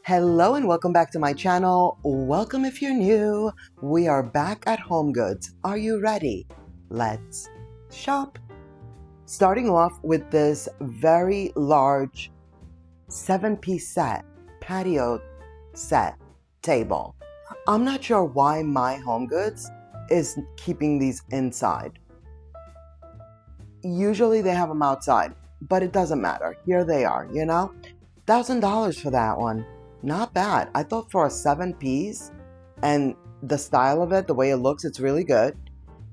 Hello and welcome back to my channel. Welcome if you're new. We are back at HomeGoods. Are you ready? Let's shop. Starting off with this very large 7-piece set, patio set table. I'm not sure why my HomeGoods is keeping these inside. Usually they have them outside, but it doesn't matter. Here they are, you know? $1,000 for that one. Not bad. I thought for a 7-piece and the style of it, the way it looks, it's really good.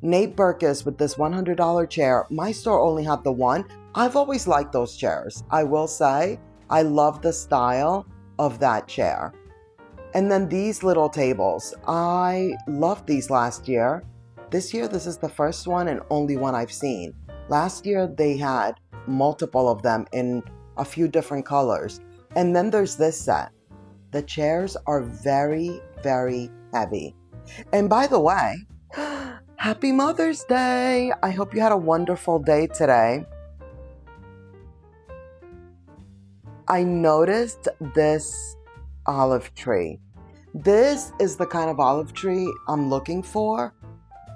Nate Berkus with this $100 chair. My store only had the one. I've always liked those chairs. I will say I love the style of that chair. And then these little tables. I loved these last year. This year, this is the first one and only one I've seen. Last year, they had multiple of them in a few different colors. And then there's this set. The chairs are very, very heavy. And by the way, happy Mother's Day. I hope you had a wonderful day today. I noticed this olive tree. This is the kind of olive tree I'm looking for.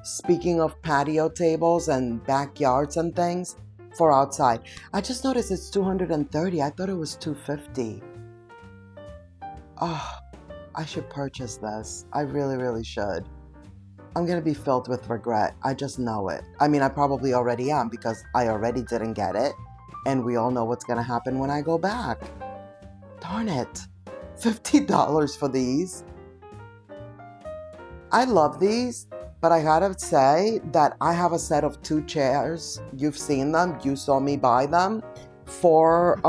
Speaking of patio tables and backyards and things for outside. I just noticed it's $230. I thought it was $250. Oh, I should purchase this. I really, really should. I'm going to be filled with regret. I just know it. I mean, I probably already am because I already didn't get it. And we all know what's going to happen when I go back. Darn it. $50 for these. I love these, but I gotta say that I have a set of 2 chairs. You've seen them. You saw me buy them for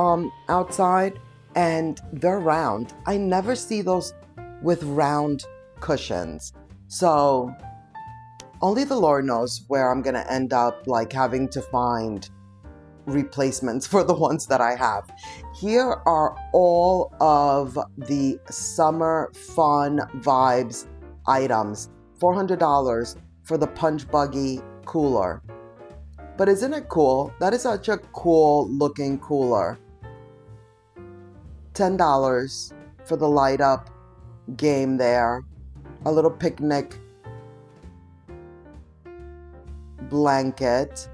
outside. And they're round. I never see those with round cushions. So only the Lord knows where I'm going to end up like having to find replacements for the ones that I have. Here are all of the summer fun vibes items. $400 for the punch buggy cooler. But isn't it cool? That is such a cool looking cooler. $10 for the light up game there. A little picnic blanket.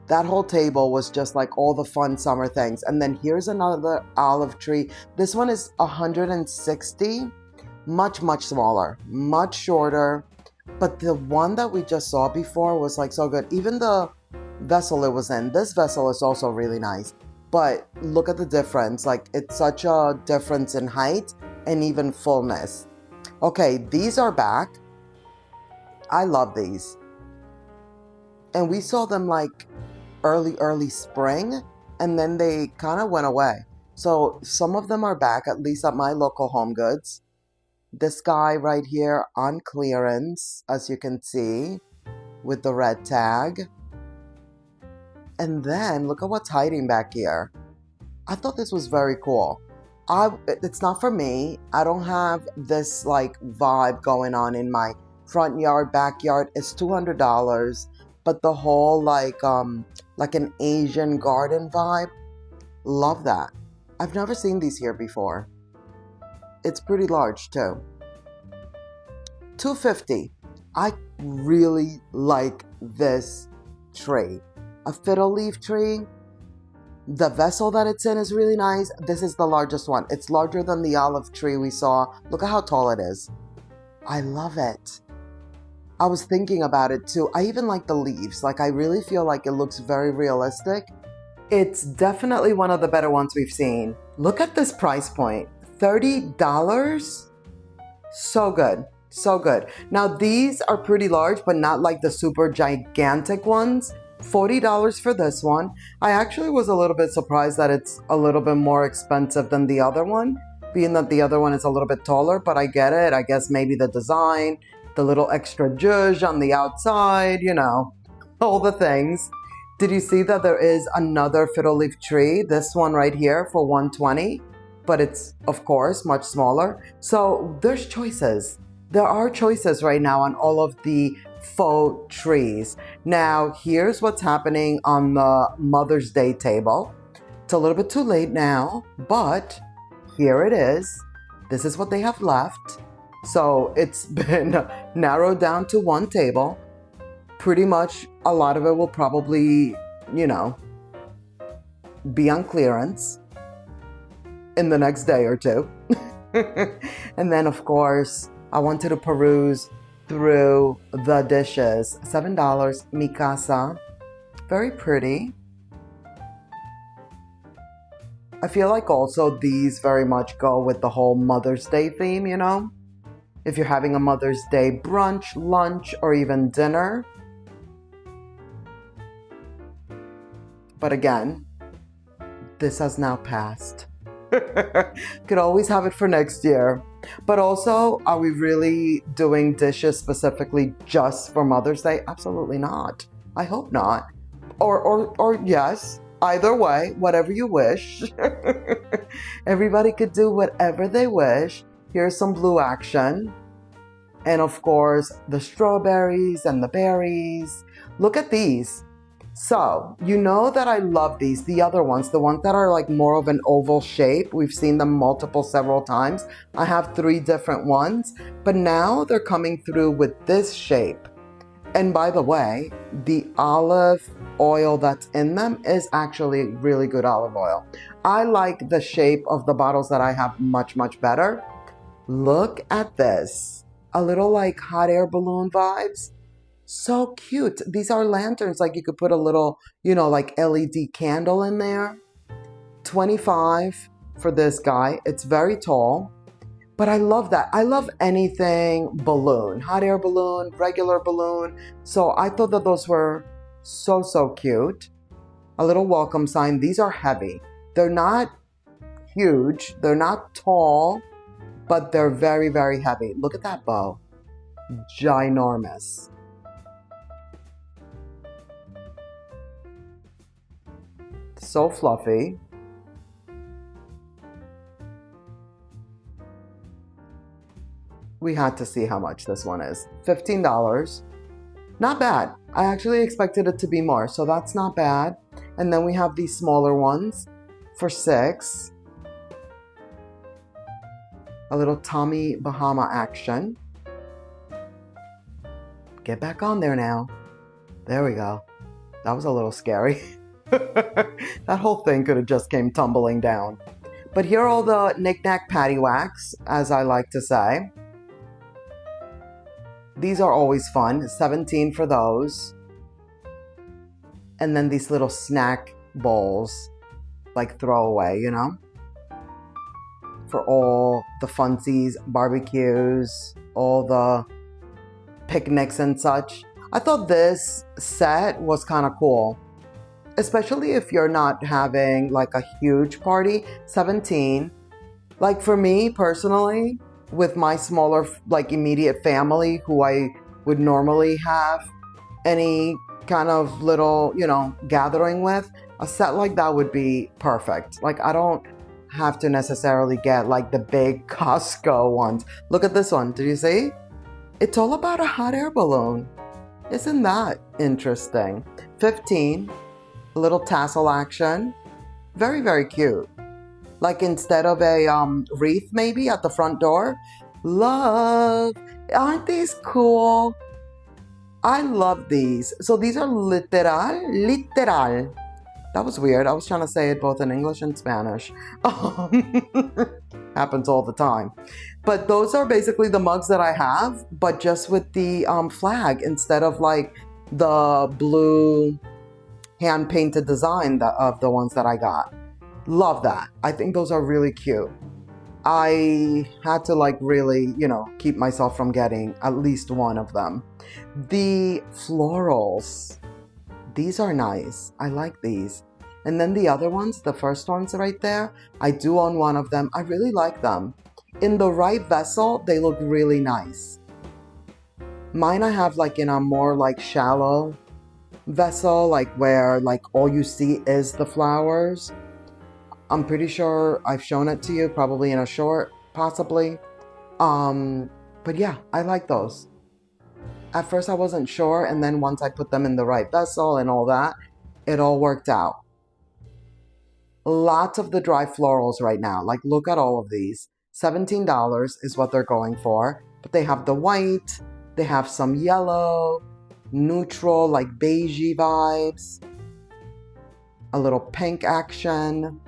That whole table was just like all the fun summer things. And then here's another olive tree. This one is $160. Much, much smaller. Much shorter. But the one that we just saw before was like so good. Even the vessel it was in. This vessel is also really nice. But look at the difference. Like, it's such a difference in height and even fullness. Okay, these are back. I love these. And we saw them like early spring. And then they kind of went away. So some of them are back, at least at my local HomeGoods. This guy right here on clearance, as you can see, with the red tag. And then look at what's hiding back here. I thought this was very cool. It's not for me. I don't have this like vibe going on in my front yard, backyard. It's $200, but the whole like an Asian garden vibe. Love that. I've never seen these here before. It's pretty large too. $250. I really like this tree. A fiddle leaf tree. The vessel that it's in is really nice. This is the largest one. It's larger than the olive tree we saw. Look at how tall it is. I love it. I was thinking about it too. I even like the leaves. Like, I really feel like it looks very realistic. It's definitely one of the better ones we've seen. Look at this price point. $30? So good. So good. Now, these are pretty large, but not like the super gigantic ones. $40 for this one. I actually was a little bit surprised that it's a little bit more expensive than the other one, being that the other one is a little bit taller, but I get it. I guess maybe the design, the little extra zhuzh on the outside, you know, all the things. Did you see that there is another fiddle leaf tree? This one right here for $120, but it's, of course, much smaller. So there's choices. There are choices right now on all of the faux trees. Now, here's what's happening on the Mother's Day table. It's a little bit too late now, but here it is. This is what they have left. So it's been narrowed down to one table. Pretty much a lot of it will probably, you know, be on clearance in the next day or two. And then, of course, I wanted to peruse through the dishes. $7, Mi Casa. Very pretty. I feel like also these very much go with the whole Mother's Day theme, you know? If you're having a Mother's Day brunch, lunch, or even dinner. But again, this has now passed. Could always have it for next year. But also, are we really doing dishes specifically just for Mother's Day? Absolutely not. I hope not. Or yes. Either way, whatever you wish. Everybody could do whatever they wish. Here's some blue action. And of course, the strawberries and the berries. Look at these. So, you know that I love these. The other ones, the ones that are like more of an oval shape. We've seen them several times. I have 3 different ones. But now they're coming through with this shape. And by the way, the olive oil that's in them is actually really good olive oil. I like the shape of the bottles that I have much, much better. Look at this. A little like hot air balloon vibes. So cute. These are lanterns. Like you could put a little, you know, like LED candle in there. $25 for this guy. It's very tall. But I love that. I love anything balloon, hot air balloon, regular balloon. So I thought that those were so, so cute. A little welcome sign. These are heavy. They're not huge. They're not tall, but they're very, very heavy. Look at that bow. Ginormous. So fluffy. We had to see how much this one is. $15. Not bad. I actually expected it to be more, so that's not bad. And then we have these smaller ones for $6. A little Tommy Bahama action. Get back on there now. There we go. That was a little scary. That whole thing could have just came tumbling down. But here are all the knick-knack paddywhacks, as I like to say. These are always fun. $17 for those. And then these little snack bowls, like throwaway, you know? For all the funsies, barbecues, all the picnics and such. I thought this set was kind of cool. Especially if you're not having like a huge party. $17. Like for me personally, with my smaller, like immediate family who I would normally have any kind of little, you know, gathering with, a set like that would be perfect. Like I don't have to necessarily get like the big Costco ones. Look at this one. Did you see? It's all about a hot air balloon. Isn't that interesting? $15. A little tassel action. Very, very cute. Like instead of a wreath maybe at the front door. Love. Aren't these cool? I love these. So these are literal. That was weird. I was trying to say it both in English and Spanish. Happens all the time. But those are basically the mugs that I have, but just with the flag instead of like the blue hand-painted design of the ones that I got. Love that. I think those are really cute. I had to like really, you know, keep myself from getting at least one of them. The florals. These are nice. I like these. And then the other ones, the first ones right there, I do own one of them. I really like them. In the right vessel, they look really nice. Mine I have like in a more like shallow vessel, like where like all you see is the flowers. I'm pretty sure I've shown it to you, probably in a short, possibly. But yeah, I like those. At first I wasn't sure, and then once I put them in the right vessel and all that, it all worked out. Lots of the dry florals right now. Like, look at all of these. $17 is what they're going for. But they have the white, they have some yellow, neutral, like beigey vibes, a little pink action.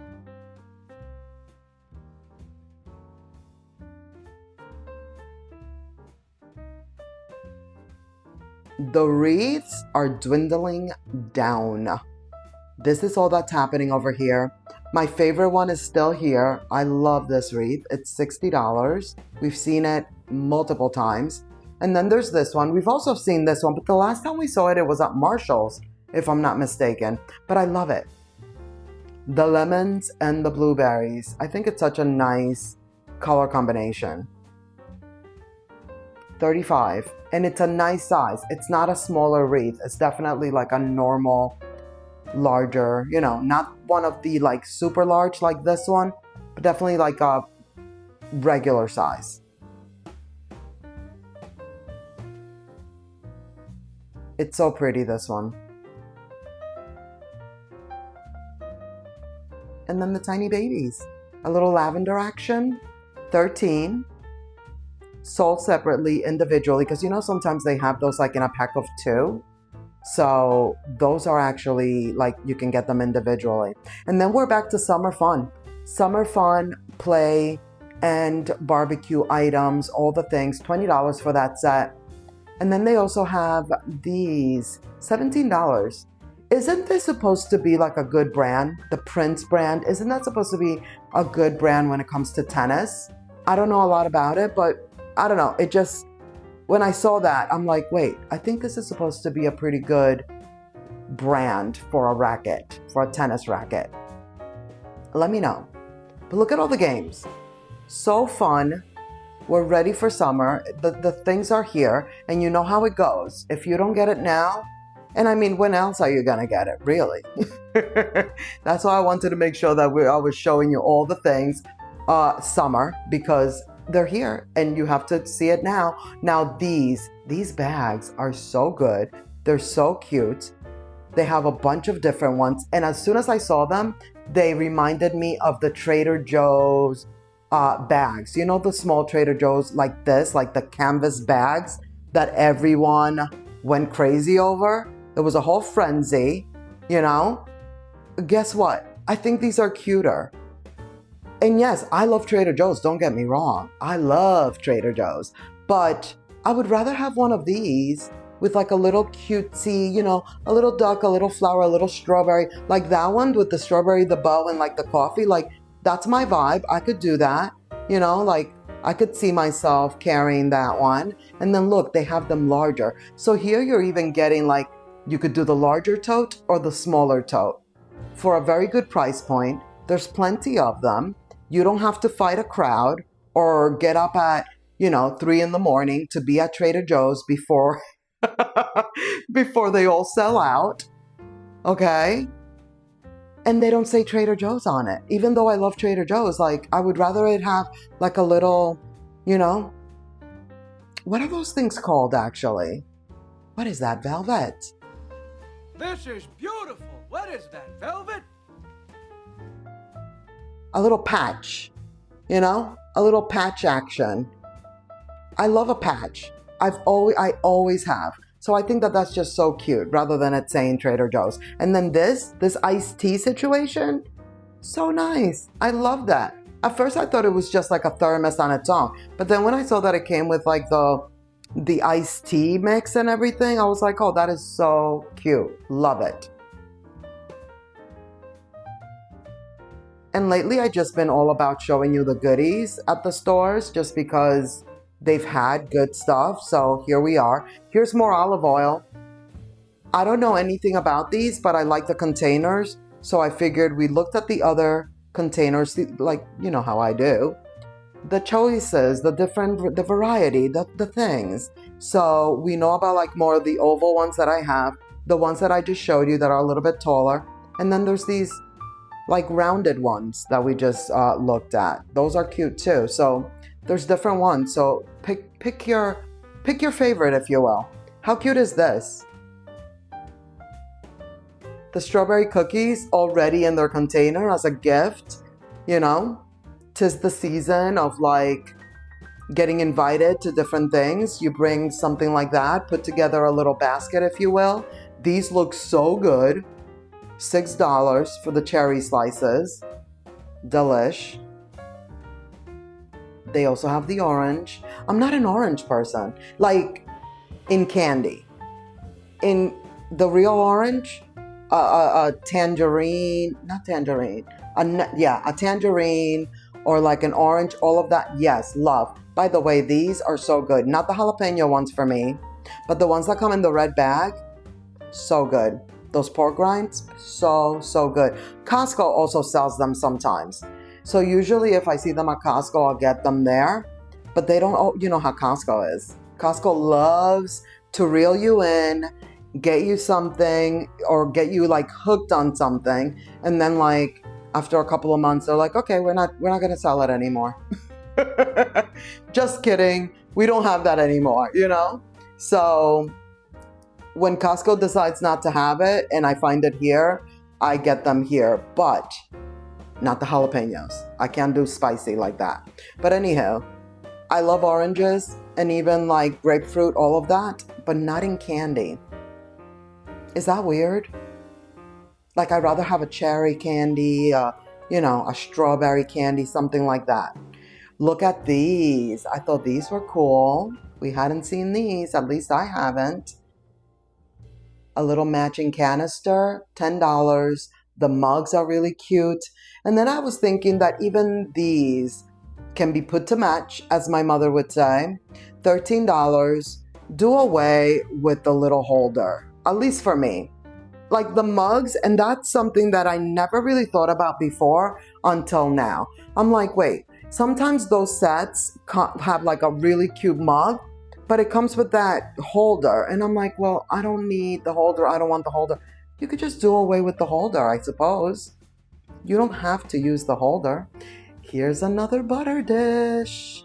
The wreaths are dwindling down. This is all that's happening over here. My favorite one is still here. I love this wreath. It's $60. We've seen it multiple times. And then there's this one. We've also seen this one, but the last time we saw it, it was at Marshall's, if I'm not mistaken. But I love it. The lemons and the blueberries. I think it's such a nice color combination. $35. And it's a nice size. It's not a smaller wreath. It's definitely like a normal, larger, you know, not one of the like super large like this one, but definitely like a regular size. It's so pretty, this one. And then the tiny babies. A little lavender action, $13. Sold separately, individually, because you know sometimes they have those like in a pack of 2. So those are actually like you can get them individually. And then we're back to summer fun. Summer fun, play, and barbecue items, all the things, $20 for that set. And then they also have these, $17. Isn't this supposed to be like a good brand? The Prince brand, isn't that supposed to be a good brand when it comes to tennis? I don't know a lot about it, but I don't know. It just, when I saw that, I'm like, wait, I think this is supposed to be a pretty good brand for a racket, for a tennis racket. Let me know. But look at all the games. So fun. We're ready for summer. The things are here, and you know how it goes. If you don't get it now, and I mean, when else are you going to get it, really? That's why I wanted to make sure that I was showing you all the things summer, because they're here and you have to see it now. Now these bags are so good. They're so cute. They have a bunch of different ones. And as soon as I saw them, they reminded me of the Trader Joe's bags. You know, the small Trader Joe's like this, like the canvas bags that everyone went crazy over. There was a whole frenzy, you know. Guess what? I think these are cuter. And yes, I love Trader Joe's, don't get me wrong. I love Trader Joe's. But I would rather have one of these with like a little cutesy, you know, a little duck, a little flower, a little strawberry. Like that one with the strawberry, the bow, and like the coffee. Like, that's my vibe. I could do that. You know, like I could see myself carrying that one. And then look, they have them larger. So here you're even getting like, you could do the larger tote or the smaller tote for a very good price point. There's plenty of them. You don't have to fight a crowd or get up at, 3 a.m. to be at Trader Joe's before they all sell out. Okay? And they don't say Trader Joe's on it. Even though I love Trader Joe's, like, I would rather it have like a little, what are those things called actually? What is that, velvet? This is beautiful. What is that, velvet? A little patch, a little patch action. I love a patch. I always have. So I think that that's just so cute rather than it saying Trader Joe's. And then this iced tea situation, so nice. I love that. At first I thought it was just like a thermos on its own. But then when I saw that it came with like the iced tea mix and everything, I was like, oh, that is so cute. Love it. And lately I've just been all about showing you the goodies at the stores just because they've had good stuff. So here we are. Here's more olive oil. I don't know anything about these, but I like the containers. So I figured we looked at the other containers, like, you know how I do. The choices, the variety, the things. So we know about like more of the oval ones that I have, the ones that I just showed you that are a little bit taller. And then there's these like rounded ones that we just looked at. Those are cute too. So there's different ones. So pick your favorite, if you will. How cute is this? The strawberry cookies already in their container as a gift, 'tis the season of like getting invited to different things. You bring something like that, put together a little basket, if you will. These look so good. $6 for the cherry slices. Delish. They also have the orange. I'm not an orange person. Like in candy. In the real orange, a tangerine, not tangerine. A tangerine or like an orange, all of that. Yes, love. By the way, these are so good. Not the jalapeno ones for me, but the ones that come in the red bag, so good. Those pork rinds, so good. Costco also sells them sometimes. So usually if I see them at Costco, I'll get them there. But they don't, you know how Costco is. Costco loves to reel you in, get you something, or get you like hooked on something. And then like after a couple of months, they're like, okay, we're not going to sell it anymore. Just kidding. We don't have that anymore, you know? So when Costco decides not to have it and I find it here, I get them here, but not the jalapenos. I can't do spicy like that. But anyhow, I love oranges and even like grapefruit, all of that, but not in candy. Is that weird? Like I'd rather have a cherry candy, a strawberry candy, something like that. Look at these. I thought these were cool. We hadn't seen these, at least I haven't. A little matching canister, $10. The mugs are really cute. And then I was thinking that even these can be put to match, as my mother would say. $13. Do away with the little holder, at least for me. Like the mugs, and that's something that I never really thought about before until now. I'm like, wait, sometimes those sets have like a really cute mug, but it comes with that holder. And I'm like, well, I don't need the holder. I don't want the holder. You could just do away with the holder, I suppose. You don't have to use the holder. Here's another butter dish.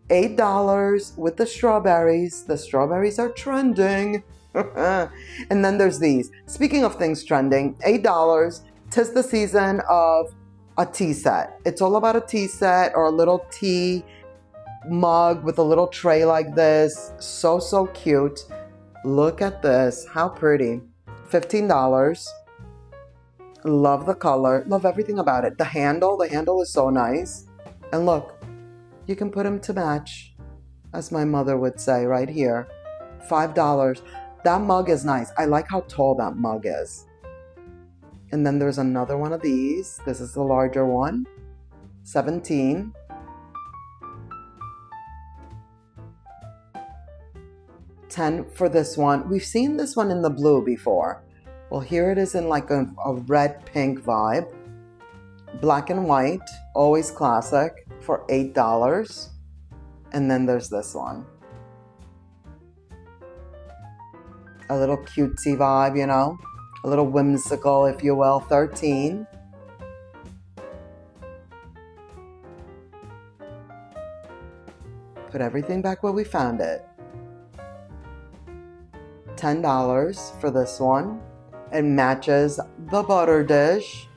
$8 with the strawberries. The strawberries are trending. And then there's these. Speaking of things trending, $8. 'Tis the season of a tea set. It's all about a tea set or a little tea mug with a little tray like this. So cute. Look at this. How pretty. $15. Love the color. Love everything about it. The handle is so nice. And look, you can put them to match, as my mother would say right here. $5. That mug is nice. I like how tall that mug is. And then there's another one of these. This is the larger one. $17. $10 for this one. We've seen this one in the blue before. Well, here it is in like a red-pink vibe. Black and white, always classic, for $8. And then there's this one. A little cutesy vibe, you know? A little whimsical, if you will. $13. Put everything back where we found it. $10 for this one. It matches the butter dish.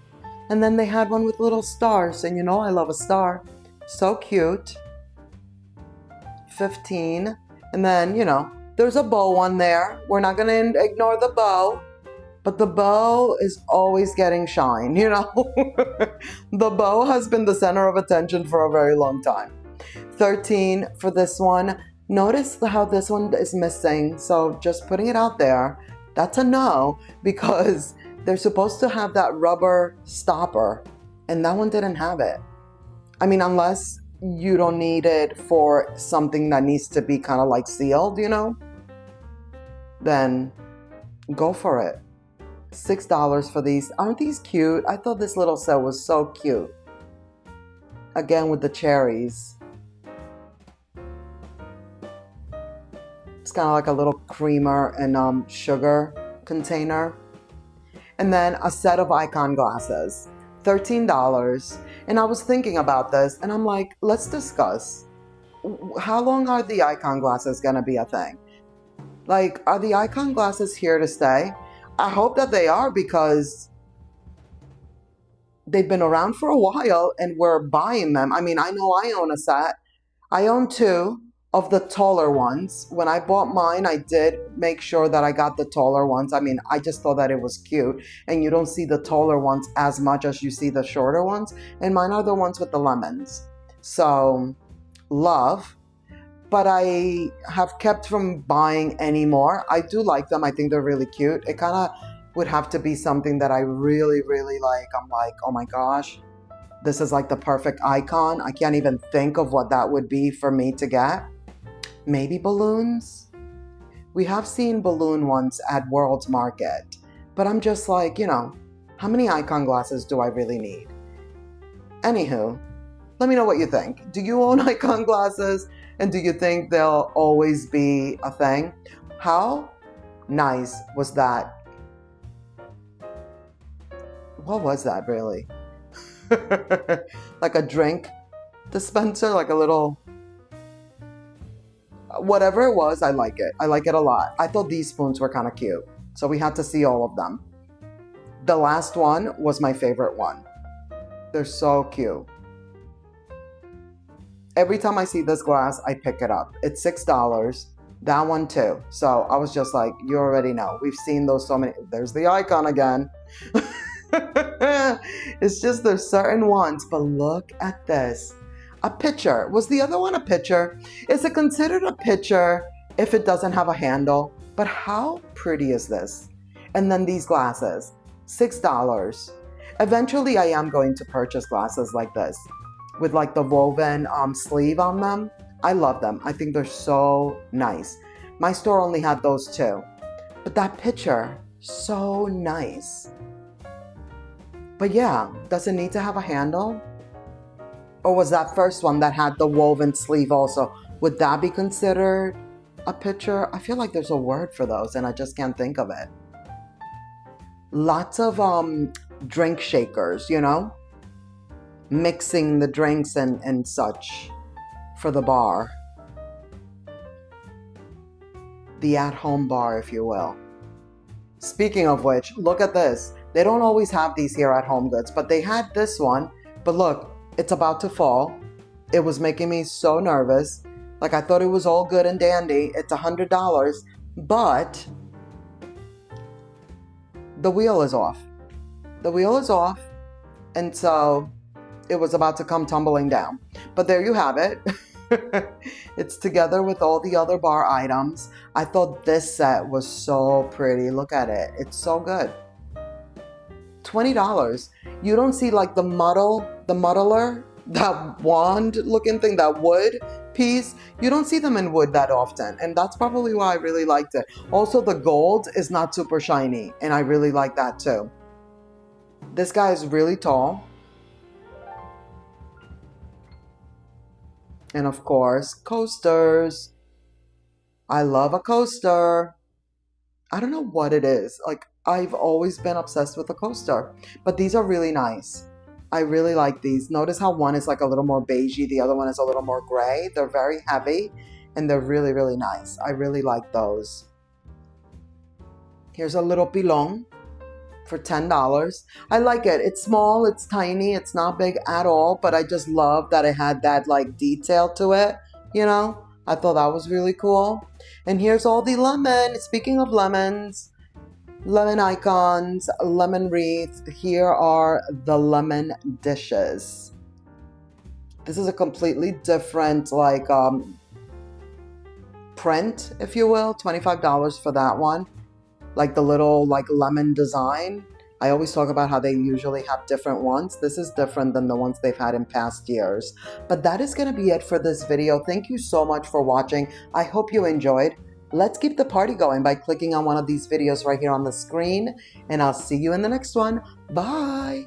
And then they had one with little stars. And you know I love a star. So cute. $15. And then, you know, there's a bow one there. We're not going to ignore the bow. But the bow is always getting shine, you know. The bow has been the center of attention for a very long time. $13 for this one. Notice how this one is missing. So just putting it out there. That's a no, because they're supposed to have that rubber stopper, and that one didn't have it. I mean, unless you don't need it for something that needs to be kind of like sealed, you know, then go for it. $6 for these. Aren't these cute? I thought this little set was so cute. Again, with the cherries. It's kind of like a little creamer and sugar container. And then a set of icon glasses. $13. And I was thinking about this, and I'm like, let's discuss. How long are the icon glasses going to be a thing? Like, are the icon glasses here to stay? I hope that they are, because they've been around for a while and we're buying them. I mean, I know I own a set. I own two of the taller ones. When I bought mine, I did make sure that I got the taller ones. I mean, I just thought that it was cute, and you don't see the taller ones as much as you see the shorter ones, and mine are the ones with the lemons. So, love. But I have kept from buying any more. I do like them. I think they're really cute. It kind of would have to be something that I really, really like. I'm like, oh my gosh, this is like the perfect icon. I can't even think of what that would be for me to get. Maybe balloons? We have seen balloon ones at World's Market, but I'm just like, you know, how many icon glasses do I really need? Anywho, let me know what you think. Do you own icon glasses? And do you think they'll always be a thing? How nice was that? What was that really? Like a drink dispenser, like a little, whatever it was, I like it. I like it a lot. I thought these spoons were kind of cute. So we had to see all of them. The last one was my favorite one. They're so cute. Every time I see this glass, I pick it up. It's $6. That one too. So I was just like, you already know. We've seen those so many. There's the icon again. It's just there's certain ones. But look at this. A pitcher. Was the other one a pitcher? Is it considered a pitcher if it doesn't have a handle? But how pretty is this? And then these glasses. $6. Eventually, I am going to purchase glasses like this, with like the woven sleeve on them. I love them. I think they're so nice. My store only had those two. But that picture, so nice. But yeah, does it need to have a handle? Or was that first one that had the woven sleeve also? Would that be considered a picture? I feel like there's a word for those and I just can't think of it. Lots of drink shakers, you know? Mixing the drinks and such for the bar. The at-home bar, if you will. Speaking of which, look at this. They don't always have these here at HomeGoods, but they had this one. But look, it's about to fall. It was making me so nervous. Like I thought it was all good and dandy. It's $100, but the wheel is off. The wheel is off, and so it was about to come tumbling down. But there you have it. It's together with all the other bar items. I thought this set was so pretty. Look at it. It's so good. $20. You don't see like the muddler, that wand looking thing, that wood piece. You don't see them in wood that often. And that's probably why I really liked it. Also, the gold is not super shiny. And I really like that too. This guy is really tall. And of course, coasters. I love a coaster. I don't know what it is. Like, I've always been obsessed with a coaster. But these are really nice. I really like these. Notice how one is like a little more beigey. The other one is a little more gray. They're very heavy. And they're really, really nice. I really like those. Here's a little pilon for $10. I like it. It's small, it's tiny, it's not big at all, but I just love that it had that like detail to it, you know? I thought that was really cool. And here's all the lemon. Speaking of lemons, lemon icons, lemon wreaths. Here are the lemon dishes. This is a completely different like print, if you will. $25 for that one. Like the little like lemon design. I always talk about how they usually have different ones. This is different than the ones they've had in past years. But that is going to be it for this video. Thank you so much for watching. I hope you enjoyed. Let's keep the party going by clicking on one of these videos right here on the screen. And I'll see you in the next one. Bye.